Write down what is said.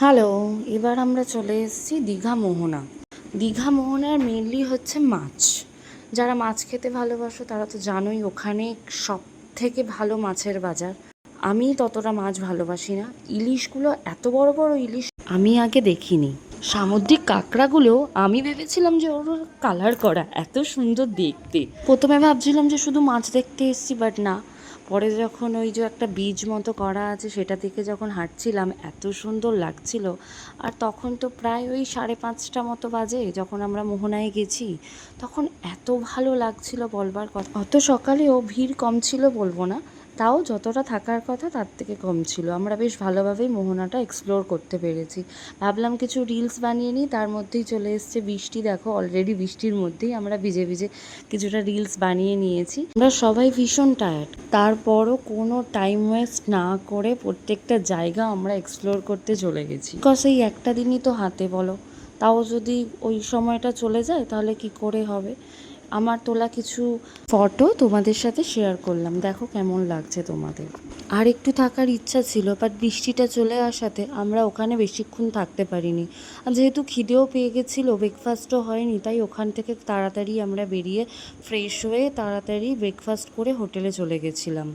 Hello, এবার আমরা চলে এসেছি দীঘা মোহনা। দীঘা মোহনার মেনলি হচ্ছে মাছ। যারা মাছ খেতে ভালোবাসো তারা তো জানোই ওখানে সব থেকে ভালো মাছের বাজার। আমি ততটা মাছ ভালোবাসি না। ইলিশগুলো এত বড় বড় ইলিশ আমি আগে দেখিনি। সামুদ্রিক কাঁকড়াগুলো আমি ভেবেছিলাম যে ওর কালার করা, এত সুন্দর দেখতে। প্রথমে ভাবছিলাম যে শুধু মাছ দেখতে এসেছি, বাট না। পরে যখন ওই যে একটা বীজ মতো করা আছে সেটা থেকে যখন হাঁটছিলাম, এত সুন্দর লাগছিল। আর তখন তো প্রায় ওই 5:30 মতো বাজে যখন আমরা মোহনায় গেছি। তখন এত ভালো লাগছিল বলবার কথা। অত সকালেও ভিড় কম ছিল বলবো না, তাও যতটা থাকার কথা তার থেকে কম ছিল। আমরা বেশ ভালোভাবেই মোহনাটা এক্সপ্লোর করতে পেরেছি। ভাবলাম কিছু রিলস বানিয়ে নিই, তার মধ্যেই চলে এসছে বৃষ্টি। দেখো অলরেডি বৃষ্টির মধ্যেই আমরা ভিজে ভিজে কিছুটা রিলস বানিয়ে নিয়েছি। আমরা সবাই ভীষণ টায়ার্ড, তারপরও কোনো টাইম ওয়েস্ট না করে প্রত্যেকটা জায়গা আমরা এক্সপ্লোর করতে চলে গেছি। বিকজ এই একটা দিনই তো হাতে, বলো, তাও যদি ওই সময়টা চলে যায় তাহলে কি করে হবে। আমার তোলা কিছু ফটো তোমাদের সাথে শেয়ার করলাম, দেখো কেমন লাগছে তোমাদের। আর একটু থাকার ইচ্ছা ছিল, বাট বৃষ্টিটা চলে আসাতে আমরা ওখানে বেশিক্ষণ থাকতে পারিনি। আর যেহেতু খিদেও পেয়ে গেছিলো, ব্রেকফাস্টও হয়নি, তাই ওখান থেকে তাড়াতাড়ি আমরা বেরিয়ে ফ্রেশ হয়ে তাড়াতাড়ি ব্রেকফাস্ট করে হোটেলে চলে গেছিলাম।